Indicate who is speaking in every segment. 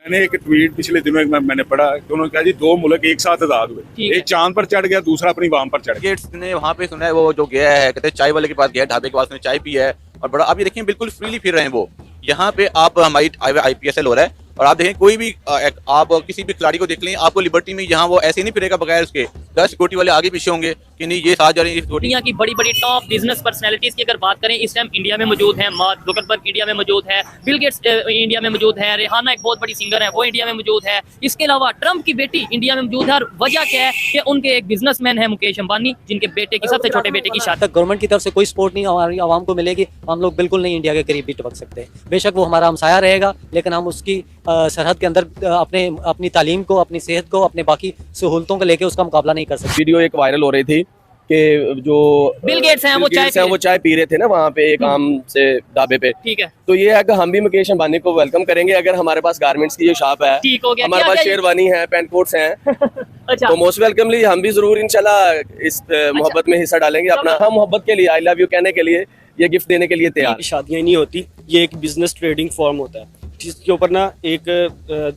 Speaker 1: मैंने एक ट्वीट पिछले दिनों मैंने पढ़ा कि उन्होंने कहा जी दो मुल्क एक साथ आजाद हुए, एक चांद पर चढ़ गया, दूसरा अपनी वाम पर चढ़ गया।
Speaker 2: गेट्स ने वहाँ पे सुना है वो जो गया है, कहते हैं चाय वाले के पास गया, ढाबे के पास उसने चाय पी है और बड़ा आप ये देखिए बिल्कुल फ्रीली फिर रहे हैं वो। यहाँ पे आप हमारी IPSL हो रहा है और आप देखें कोई भी आप किसी भी खिलाड़ी को देख लें, आपको लिबर्टी में यहाँ वो ऐसे नहीं फिरेगा बगैर उसके 10 सिक्योरिटी वाले आगे पीछे होंगे कि नहीं ये साथ जा रहे हैं।
Speaker 3: दुनिया की बड़ी बड़ी टॉप बिजनेस पर्सनैलिटीज की अगर बात करें इस टाइम इंडिया में मौजूद है। मार्क जुकरबर्ग इंडिया में मौजूद है, बिल गेट्स इंडिया में मौजूद है, रिहाना एक बहुत बड़ी सिंगर है वो इंडिया में मौजूद है। इसके अलावा ट्रंप की बेटी इंडिया में मौजूद है और वजह क्या है कि उनके एक बिजनेसमैन है मुकेश अंबानी, जिनके बेटे की सबसे छोटे बेटे की शादी।
Speaker 4: गवर्नमेंट की तरफ से कोई सपोर्ट नहीं हमारी आवाम को मिलेगी, हम लोग बिल्कुल नहीं इंडिया के करीब भी टपक सकते। बेशक वो हमारा हमसाया रहेगा लेकिन हम उसकी सरहद के अंदर अपनी तालीम को, अपनी सेहत को, अपने बाकी सहूलतों को लेके उसका मुकाबला नहीं कर सकते।
Speaker 5: वीडियो एक वायरल हो रही थी कि जो
Speaker 3: बिल गेट्स हैं वो चाय
Speaker 5: पी रहे थे ना वहाँ पे एक आम से ढाबे पे।
Speaker 3: ठीक है,
Speaker 5: तो ये है कि हम भी मुकेश अंबानी को वेलकम करेंगे अगर हमारे पास गारमेंट्स की जो शॉप है,
Speaker 3: ठीक हो गया,
Speaker 5: हमारे पास शेरवानी है, पैंट कोट्स हैं
Speaker 3: अच्छा
Speaker 5: तो मोस्ट वेलकमली हम भी जरूर इंशाल्लाह इस मोहब्बत में हिस्सा डालेंगे अपना। हम मोहब्बत के लिए, आई लव यू कहने के लिए, ये गिफ्ट देने के लिए तैयार।
Speaker 6: शादियां नहीं होती, ये एक बिजनेस ट्रेडिंग फॉर्म होता है जिसके ऊपर ना एक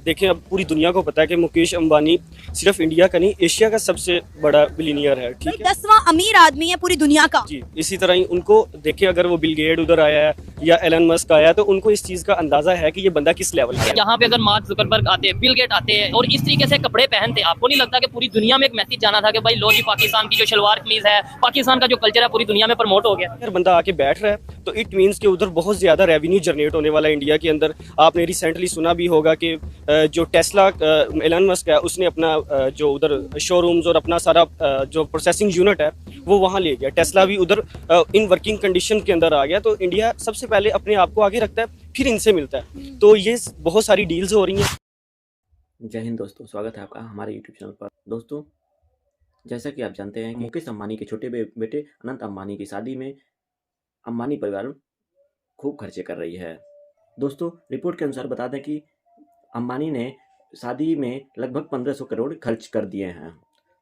Speaker 6: देखें अब पूरी दुनिया को पता है कि मुकेश अंबानी सिर्फ इंडिया का नहीं एशिया का सबसे बड़ा बिलियनियर है। ठीक है,
Speaker 7: 10वां अमीर आदमी है पूरी दुनिया का
Speaker 6: जी। इसी तरह ही उनको देखें अगर वो बिल गेट उधर आया है या एलन मस्क आया है तो उनको इस चीज का अंदाजा है कि ये बंदा किस लेवल का है।
Speaker 3: यहाँ पे अगर मार्क जुकरबर्ग आते हैं, बिल गेट आते हैं और इस तरीके से कपड़े पहनते, आपको नहीं लगता कि पूरी दुनिया में एक मैसेज जाना था कि भाई लो जी पाकिस्तान की जो शलवार कमीज है, पाकिस्तान का जो कल्चर है पूरी दुनिया में प्रमोट हो गया।
Speaker 6: अगर बंदा आके बैठ रहा है तो इट मीन्स कि उधर बहुत ज्यादा रेवेन्यू जनरेट होने वाला है इंडिया के अंदर। आपने रिसेंटली सुना भी होगा कि जो टेस्ला एलन मस्क है उसने अपना जो उधर शोरूम्स और अपना सारा जो प्रोसेसिंग यूनिट है वो वहाँ ले गया। टेस्ला भी उधर इन वर्किंग कंडीशन के अंदर आ गया। तो इंडिया सबसे पहले अपने आप को आगे रखता है, फिर इनसे मिलता है। तो ये बहुत सारी डील्स हो रही हैं।
Speaker 8: जय हिंद दोस्तों, स्वागत है आपका हमारे यूट्यूब चैनल पर। दोस्तों जैसा कि आप जानते हैं मुकेश अंबानी के छोटे बेटे अनंत अंबानी की शादी में अंबानी परिवार खूब खर्चे कर रही है। दोस्तों रिपोर्ट के अनुसार बता दें कि अंबानी ने शादी में लगभग 1500 करोड़ खर्च कर दिए हैं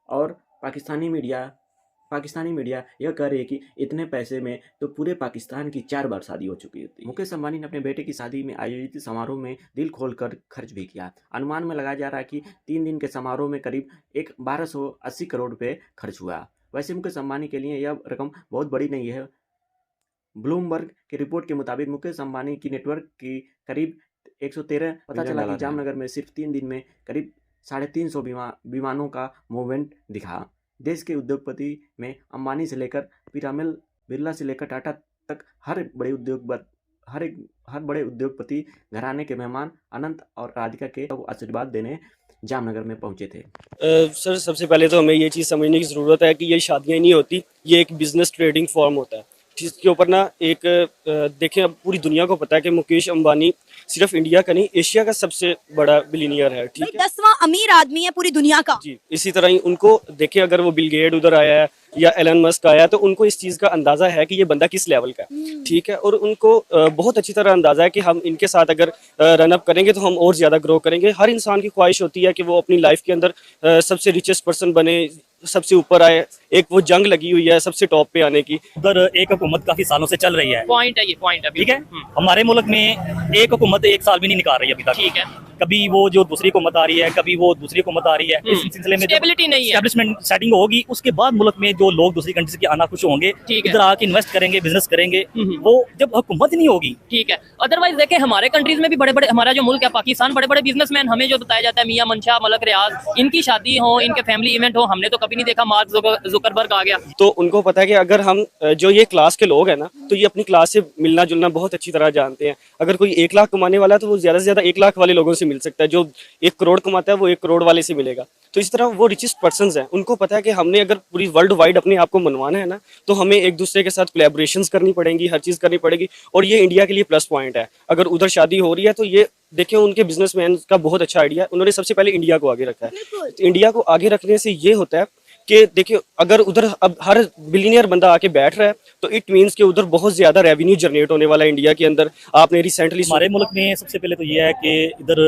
Speaker 8: और पाकिस्तानी मीडिया यह कह रही है कि इतने पैसे में तो पूरे पाकिस्तान की 4 बार शादी हो चुकी होती है। मुकेश अंबानी ने अपने बेटे की शादी में आयोजित समारोह में दिल खोलकर खर्च भी किया। अनुमान में लगाया जा रहा है कि 3 दिन के समारोह में करीब 1280 करोड़ रुपये खर्च हुआ। वैसे मुकेश अंबानी के लिए यह रकम बहुत बड़ी नहीं है। ब्लूमबर्ग की रिपोर्ट के मुताबिक मुकेश अंबानी की नेटवर्क की करीब 113 पता चला कि जामनगर में सिर्फ 3 दिन में करीब 350 विमानों का मूवमेंट दिखा। देश के उद्योगपति में अंबानी से लेकर पिरामिल, बिरला से लेकर टाटा तक हर बड़े उद्योगपति घराने के मेहमान अनंत और राधिका के आशीर्वाद देने जामनगर में पहुंचे थे।
Speaker 6: सर सबसे पहले तो हमें ये चीज़ समझने की ज़रूरत है कि ये शादियाँ नहीं होती, ये एक बिजनेस ट्रेडिंग फॉर्म होता है जिसके ऊपर ना एक देखें अब पूरी दुनिया को पता है कि मुकेश अंबानी सिर्फ इंडिया का नहीं एशिया का सबसे बड़ा बिलियनियर है। ठीक है,
Speaker 7: 10वां अमीर आदमी है पूरी दुनिया का
Speaker 6: जी। इसी तरह ही उनको देखें अगर वो बिल गेट उधर आया है या एलन मस्क आया है तो उनको इस चीज़ का अंदाज़ा है कि ये बंदा किस लेवल का है। ठीक है, और उनको बहुत अच्छी तरह अंदाज़ा है कि हम इनके साथ अगर रन अप करेंगे तो हम और ज़्यादा ग्रो करेंगे। हर इंसान की ख्वाहिश होती है कि वो अपनी लाइफ के अंदर सबसे रिचेस्ट पर्सन बने, सबसे ऊपर आए। एक वो जंग लगी हुई है सबसे टॉप पे आने की।
Speaker 9: उधर एक हुकूमत काफी सालों से चल रही है।
Speaker 3: पॉइंट है, ये पॉइंट है,
Speaker 9: ठीक है। हमारे मुल्क में एक हुकूमत 1 साल भी नहीं निकाल रही अभी तक।
Speaker 3: ठीक है,
Speaker 9: कभी वो जो दूसरी हुकूमत आ रही है, कभी वो दूसरी हुकूमत आ रही है। इस सिलसिले में
Speaker 3: स्टेबिलिटी नहीं है,
Speaker 9: एस्टैब्लिशमेंट सेटिंग होगी, उसके बाद मुल्क में जो लोग दूसरी कंट्री से आना खुश होंगे, इधर आके इन्वेस्ट करेंगे, बिजनेस करेंगे। वो जब हुकूमत ही नहीं होगी।
Speaker 3: ठीक है। अदरवाइज देखें हमारे कंट्रीज में भी बड़े बड़े, हमारा जो मुल्क है पाकिस्तान, बड़े बड़े बिजनेसमैन हमें जो बताया जाता है, मियां मंशा, मलक रियाज, इनकी शादी हो, इनके फैमिली इवेंट हो, हमने तो कभी नहीं देखा मार्क जुकरबर्ग आ गया।
Speaker 6: तो उनको पता है कि अगर हम जो ये क्लास के लोग हैं ना तो ये अपनी क्लास से मिलना जुलना बहुत अच्छी तरह जानते हैं। अगर कोई 1 लाख कमाने वाला है तो वो ज़्यादा से ज़्यादा 1 लाख वाले लोगों से मिल सकता है। जो 1 करोड़ कमाता है वो 1 करोड़ वाले से मिलेगा। तो इस तरह वो रिचेस्ट पर्सन्स हैं, उनको पता है कि हमने अगर पूरी वर्ल्ड वाइड अपने आप को मनवाना है ना तो हमें एक दूसरे के साथ कोलैबोरेशंस करनी पड़ेंगी, हर चीज़ करनी पड़ेगी। और ये इंडिया के लिए प्लस पॉइंट है। अगर उधर शादी हो रही है तो ये देखिए उनके बिजनेसमैन का बहुत अच्छा आइडिया, उन्होंने सबसे पहले इंडिया को आगे रखा है। इंडिया को आगे रखने से ये होता है कि देखिए अगर उधर अब हर बिलियनियर बंदा आके बैठ रहा है तो इट मीन्स कि उधर बहुत ज्यादा रेवेन्यू जनरेट होने वाला है इंडिया के अंदर। आपने रिसेंटली
Speaker 9: हमारे मुल्क में सबसे पहले तो ये है कि इधर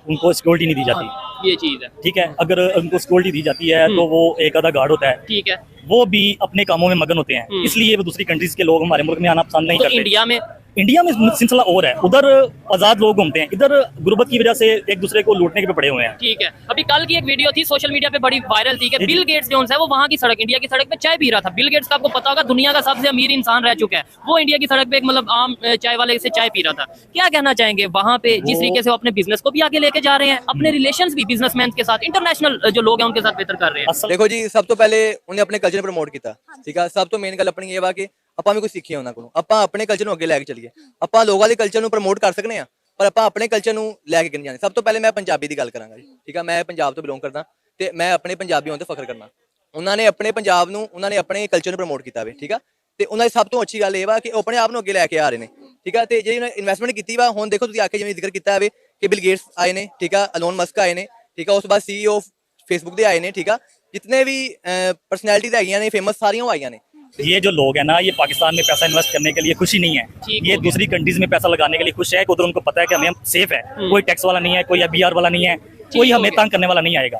Speaker 9: उनको सिक्योरिटी नहीं दी जाती।
Speaker 3: ये चीज है,
Speaker 9: ठीक है। अगर उनको सिक्योरिटी दी जाती है तो वो एक आधा गार्ड होता है।
Speaker 3: ठीक है,
Speaker 9: वो भी अपने कामों में मगन होते हैं, इसलिए वो दूसरी कंट्रीज के लोग हमारे मुल्क में आना पसंद नहीं
Speaker 3: तो
Speaker 9: करते।
Speaker 3: इंडिया में
Speaker 9: इंडिया में सिलसिला और है, उधर आजाद लोग घूमते हैं, इधर गुर्बत की वजह से एक दूसरे को लूटने के पे पड़े हुए हैं।
Speaker 3: ठीक है, अभी कल की एक वीडियो थी सोशल मीडिया पे बड़ी वायरल थी कि बिल गेट्स जो है वो वहाँ की सड़क, इंडिया की सड़क पे चाय पी रहा था। बिल गेट्स का आपको पता होगा दुनिया का सबसे अमीर इंसान रह चुका है, वो इंडिया की सड़क पे एक मतलब आम चाय वाले से चाय पी रहा था। क्या कहना चाहेंगे वहाँ पे जिस तरीके से वो अपने बिजनेस को भी आगे लेके जा रहे हैं, अपने रिलेशंस भी बिजनेसमैन के साथ, इंटरनेशनल जो लोग हैं उनके साथ बेहतर कर रहे हैं।
Speaker 2: देखो जी, सब तो पहले उन्हें अपने कल्चर प्रमोट किया, ठीक है। सब तो मेन गल अपनी ये वा कि ਆਪਾਂ ਵੀ ਕੁਝ ਸਿੱਖੀਏ ਉਹਨਾਂ ਕੋਲੋਂ, ਆਪਾਂ ਆਪਣੇ ਕਲਚਰ ਨੂੰ ਅੱਗੇ ਲੈ ਕੇ ਚੱਲੀਏ। ਆਪਾਂ ਲੋਕਾਂ ਦੇ ਕਲਚਰ ਨੂੰ ਪ੍ਰਮੋਟ ਕਰ ਸਕਨੇ ਆ, ਪਰ ਆਪਾਂ ਆਪਣੇ ਕਲਚਰ ਨੂੰ ਲੈ ਕੇ ਨਹੀਂ ਜਾਣੇ। ਸਭ ਤੋਂ ਪਹਿਲੇ ਮੈਂ ਪੰਜਾਬੀ ਦੀ ਗੱਲ ਕਰਾਂਗਾ ਜੀ, ਠੀਕ ਆ। ਮੈਂ ਪੰਜਾਬ ਤੋਂ ਬਿਲੋਂਗ ਕਰਦਾ ਤੇ ਮੈਂ ਆਪਣੇ ਪੰਜਾਬੀ ਹੋਣ ਤੇ ਫਖਰ ਕਰਨਾ। ਉਹਨਾਂ ਨੇ ਆਪਣੇ ਪੰਜਾਬ ਨੂੰ, ਉਹਨਾਂ ਨੇ ਆਪਣੇ ਕਲਚਰ ਨੂੰ ਪ੍ਰਮੋਟ ਕੀਤਾ ਵੇ, ਠੀਕ ਆ। ਤੇ ਉਹਨਾਂ ਦੀ ਸਭ ਤੋਂ ਅੱਛੀ ਗੱਲ ਇਹ ਵਾ ਕਿ ਉਹ ਆਪਣੇ ਆਪ ਨੂੰ ਅੱਗੇ ਲੈ ਕੇ ਆ ਰਹੇ ਨੇ, ਠੀਕ ਆ। ਤੇ ਜਿਹੜੀ ਉਹਨਾਂ ਇਨਵੈਸਟਮੈਂਟ ਕੀਤੀ ਵਾ, ਹੁਣ ਦੇਖੋ ਤੁਸੀਂ ਆ ਕੇ ਜਿਵੇਂ ਜ਼ਿਕਰ ਕੀਤਾ ਵੇ ਕਿ ਬਿਲ ਗੇਟਸ ਆਏ ਨੇ, ਠੀਕ ਆ, ਅਲੋਨ ਮਸਕ ਆਏ ਨੇ, ਠੀਕ ਆ। ਉਸ ਤੋਂ ਬਾਅਦ CEO ਫੇਸਬੁੱਕ ਦੇ ਆਏ ਨੇ, ਠੀਕ ਆ। जितने भी पर्सनैलिटीज है ने फेमस सारियां आई ने।
Speaker 9: ये जो लोग हैं ना, ये पाकिस्तान में पैसा इन्वेस्ट करने के लिए खुशी नहीं है, ये दूसरी कंट्रीज में पैसा लगाने के लिए खुश है। उधर उनको पता है कि हमें सेफ है, कोई टैक्स वाला नहीं है, कोई BR वाला नहीं है, कोई हमें तंग करने वाला नहीं आएगा।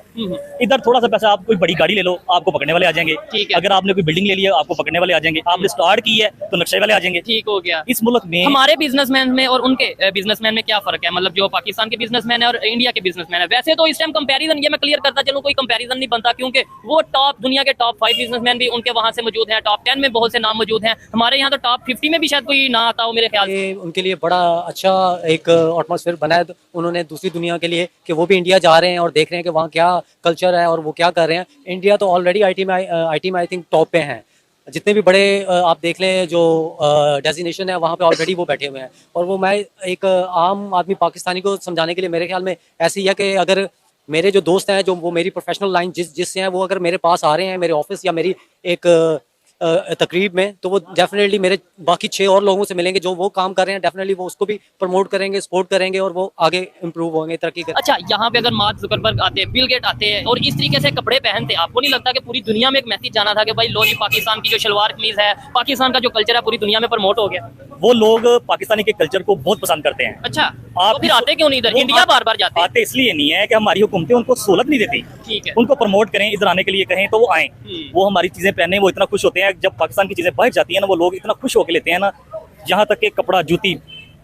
Speaker 9: इधर थोड़ा सा पैसा, आप कोई बड़ी गाड़ी ले लो आपको पकड़ने वाले आ जाएंगे, अगर आपने कोई बिल्डिंग ले लिया आपको पकड़ने वाले आ जाएंगे, आपने स्टार्ट की है तो नक्शे वाले आ जाएंगे।
Speaker 3: ठीक हो गया।
Speaker 9: इस मुल्क में
Speaker 3: हमारे बिजनेसमैन में और उनके बिजनेसमैन में क्या फर्क है, मतलब जो पाकिस्तान के बिजनेसमैन है और इंडिया के बिजनेसमैन है? वैसे तो इस टाइम कंपैरिजन, ये मैं क्लियर करता चलूं, कोई कंपैरिजन नहीं बनता, क्योंकि वो टॉप दुनिया के टॉप 5 बिजनेसमैन भी उनके वहां से मौजूद हैं, टॉप 10 में बहुत से नाम मौजूद हैं। हमारे यहाँ तो टॉप 50 में भी शायद कोई ना आता हो मेरे ख्याल से।
Speaker 4: उनके लिए बड़ा अच्छा एक एटमॉस्फेयर बनाया उन्होंने दूसरी दुनिया के लिए कि वो भी इंडिया जा रहे हैं और देख रहे हैं कि वहाँ क्या कल्चर है और वो क्या कर रहे हैं। इंडिया तो ऑलरेडी आईटी में आई थिंक टॉप पे हैं। जितने भी बड़े आप देख लें जो डेजिग्नेशन है वहाँ पे ऑलरेडी वो बैठे हुए हैं। और वो मैं एक आम आदमी पाकिस्तानी को समझाने के लिए मेरे ख्याल में ऐसे ही है कि अगर मेरे जो दोस्त हैं जो वो मेरी प्रोफेशनल लाइन जिससे हैं, वो अगर मेरे पास आ रहे हैं मेरे ऑफिस या मेरी एक तकरीब में, तो वो डेफिनेटली मेरे बाकी 6 और लोगों से मिलेंगे जो वो काम कर रहे हैं, डेफिनेटली वो उसको भी प्रमोट करेंगे, सपोर्ट करेंगे और वो आगे इंप्रूव होंगे, तरक्की करेंगे।
Speaker 3: अच्छा, यहाँ पे अगर मार्क जुकरबर्ग आते हैं, बिल गेट आते हैं और इस तरीके से कपड़े पहनते, आपको नहीं लगता कि पूरी दुनिया में एक मैसेज जाना था कि भाई लो जी, पाकिस्तान की जो शलवार कमीज है, पाकिस्तान का जो कल्चर है पूरी दुनिया में प्रमोट हो गया?
Speaker 9: वो लोग पाकिस्तानी के कल्चर को बहुत पसंद करते हैं।
Speaker 3: अच्छा,
Speaker 9: आप
Speaker 3: तो फिर आते क्यों नहीं इधर? इंडिया बार बार जाते हैं।
Speaker 9: आते इसलिए नहीं है कि हमारी हुकूमतें उनको सहूलत नहीं देती,
Speaker 3: ठीक है,
Speaker 9: उनको प्रमोट करें, इधर आने के लिए कहें तो वो आए, वो हमारी चीजें पहने, वो इतना खुश होते हैं। जब पाकिस्तान की चीजें बाहर जाती है ना, वो लोग इतना खुश होकर लेते हैं ना, यहाँ तक कि कपड़ा, जूती,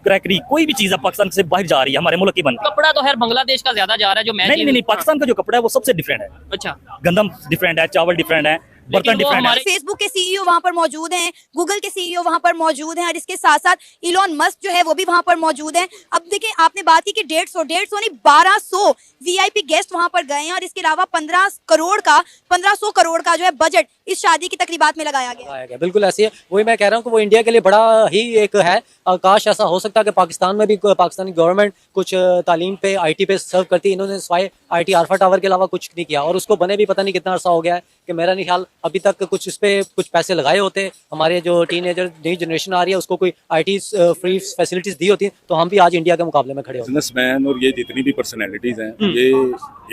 Speaker 9: क्रैकरी, कोई भी चीज पाकिस्तान से बाहर जा रही है हमारे मुल्क की बन।
Speaker 3: कपड़ा तो खैर बांग्लादेश का ज्यादा जा रहा है, जो मैं
Speaker 9: नहीं, पाकिस्तान का जो कपड़ा है वो सबसे डिफरेंट है।
Speaker 3: अच्छा,
Speaker 9: गंदम डिफरेंट है, चावल डिफरेंट है, बर्तन डिफरेंट है।
Speaker 7: फेसबुक के CEO वहाँ पर मौजूद हैं, गूगल के CEO वहाँ पर मौजूद हैं और इसके साथ साथ इलॉन मस्क जो है वो भी वहाँ पर मौजूद हैं। अब देखिए, आपने बात की कि 150 नहीं 1200 VIP गेस्ट वहाँ पर गए हैं और इसके अलावा 1500 करोड़ का जो है बजट इस शादी की तकरीबात में लगाया गया।
Speaker 4: बिल्कुल ऐसी है, वही मैं कह रहा हूँ कि वो इंडिया के लिए बड़ा ही एक है। काश ऐसा हो सकता है कि पाकिस्तान में भी पाकिस्तानी गवर्नमेंट कुछ तालीम पे IT पे सर्व करती। इन्होंने सिवाय IT आल्फा टावर के अलावा कुछ नहीं किया और उसको बने भी पता नहीं कितना अर्सा हो गया है कि मेरा नहीं ख्याल अभी तक कुछ इस पे कुछ पैसे लगाए होते, हमारे जो टीनेजर नई जनरेशन आ रही है उसको कोई IT फ्री फैसिलिटीज दी होती तो हम भी आज इंडिया के मुकाबले में खड़े होते।
Speaker 1: बिजनेसमैन और ये जितनी भी पर्सनैलिटीज हैं, ये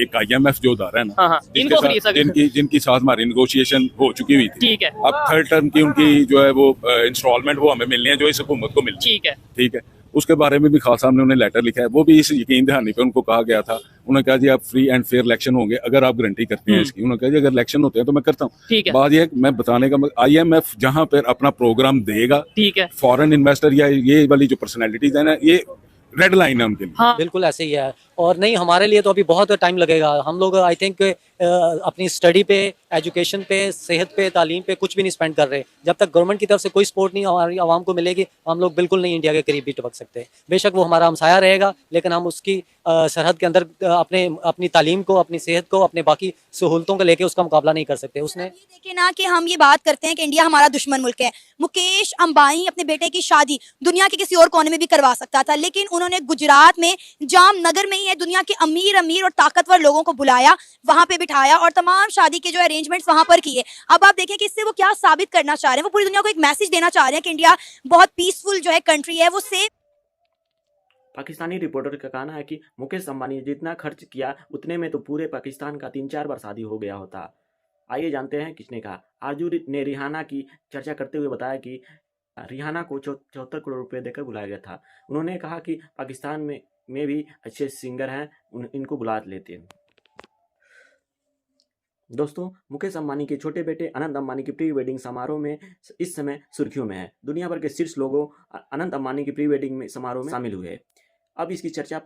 Speaker 1: एक IMF जो उदाहरण है ना,
Speaker 3: इनको खरीद सकते,
Speaker 1: जिनकी साथ हमारी नेगोशिएशन हो चुकी हुई थी,
Speaker 3: ठीक है।
Speaker 1: अब थर्ड टर्म की उनकी जो है वो इंस्टॉलमेंट वो हमें मिलनी है जो इस हुकूमत को मिलनी है, ठीक है। उसके बारे में भी खास साहब ने उन्हें लेटर लिखा है, वो भी इस यकीन दहानी पे उनको कहा गया था। उन्होंने कहा जी आप फ्री एंड फेयर इलेक्शन होंगे अगर आप गारंटी करते हैं इसकी। उन्होंने कहा जी अगर इलेक्शन होते हैं तो मैं करता हूँ। बात ये मैं बताने का, IMF जहाँ पर अपना प्रोग्राम देगा, ठीक है, फॉरेन इन्वेस्टर या ये वाली जो पर्सनैलिटीज है ना, ये रेड लाइन है उनके लिए।
Speaker 4: हाँ, बिल्कुल ऐसे ही है। और नहीं, हमारे लिए तो अभी बहुत टाइम लगेगा। हम लोग आई थिंक अपनी स्टडी पे, एजुकेशन पे, सेहत पे, तालीम पे कुछ भी नहीं स्पेंड कर रहे। जब तक गवर्नमेंट की तरफ से कोई सपोर्ट नहीं हमारी आवाम को मिलेगी, हम लोग बिल्कुल नहीं इंडिया के करीब भी टपक सकते। बेशक वो हमारा हमसाया रहेगा, लेकिन हम उसकी सरहद के अंदर अपनी तालीम को, अपनी सेहत को, अपने बाकी सहूलतों को लेके उसका मुकाबला नहीं कर सकते। उसने
Speaker 7: देखिए ना कि हम ये बात करते हैं कि इंडिया हमारा दुश्मन मुल्क है। मुकेश अंबानी अपने बेटे की शादी दुनिया के किसी और कोने में भी करवा सकता था, लेकिन उन्होंने गुजरात में जामनगर में ही है दुनिया के अमीर और ताकतवर लोगों को बुलाया, वहां पे बिठाया और तमाम शादी के जो अरेंजमेंट्स वहां पर किए। अब आप देखें कि इससे वो क्या साबित करना चाह रहे हैं। वो पूरी दुनिया को एक मैसेज देना चाह रहे हैं कि इंडिया बहुत पीसफुल जो है कंट्री है, वो सेफ।
Speaker 8: पाकिस्तानी रिपोर्टर का कहना है कि मुकेश अंबानी ने जितना खर्च किया उतने में तो पूरे पाकिस्तान का 3-4 बार शादी हो गया होता। आइए जानते हैं किसने कहा। आरजू ने रिहाना की चर्चा करते हुए बताया कि रिहाना को 74 करोड़ रुपए देकर बुलाया गया था। उन्होंने कहा कि पाकिस्तान में भी अच्छे सिंगर हैं, इनको बुला लेते हैं। दोस्तों, मुकेश अंबानी के छोटे बेटे अनंत अंबानी की प्री वेडिंग समारोह में इस समय सुर्खियों में है। दुनिया भर के शीर्ष लोगों अनंत अंबानी की प्री वेडिंग में समारोह में शामिल हुए। अब इसकी चर्चा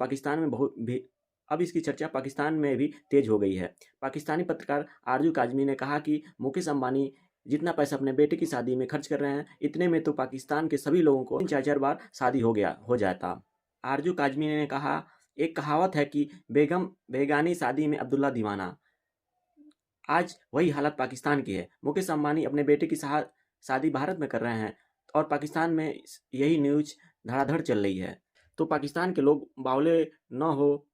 Speaker 8: पाकिस्तान में भी तेज हो गई है। पाकिस्तानी पत्रकार आरजू काजमी ने कहा कि मुकेश अंबानी जितना पैसा अपने बेटे की शादी में खर्च कर रहे हैं, इतने में तो पाकिस्तान के सभी लोगों को 4-4 बार शादी हो जाता। आरजू काजमी ने कहा, एक कहावत है कि बेगम बेगानी शादी में अब्दुल्ला दीवाना। आज वही हालत पाकिस्तान की है। मुकेश अंबानी अपने बेटे की शादी भारत में कर रहे हैं और पाकिस्तान में यही न्यूज धड़ाधड़ चल रही है। तो पाकिस्तान के लोग बावले न हो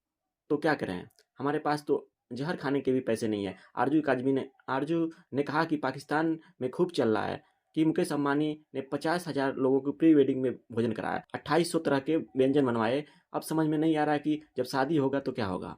Speaker 8: तो क्या करें? हमारे पास तो जहर खाने के भी पैसे नहीं है। आरजू ने कहा कि पाकिस्तान में खूब चल रहा है कि मुकेश अंबानी ने 50,000 लोगों को प्री वेडिंग में भोजन कराया, 2800 तरह के व्यंजन बनवाए। अब समझ में नहीं आ रहा है कि जब शादी होगा तो क्या होगा।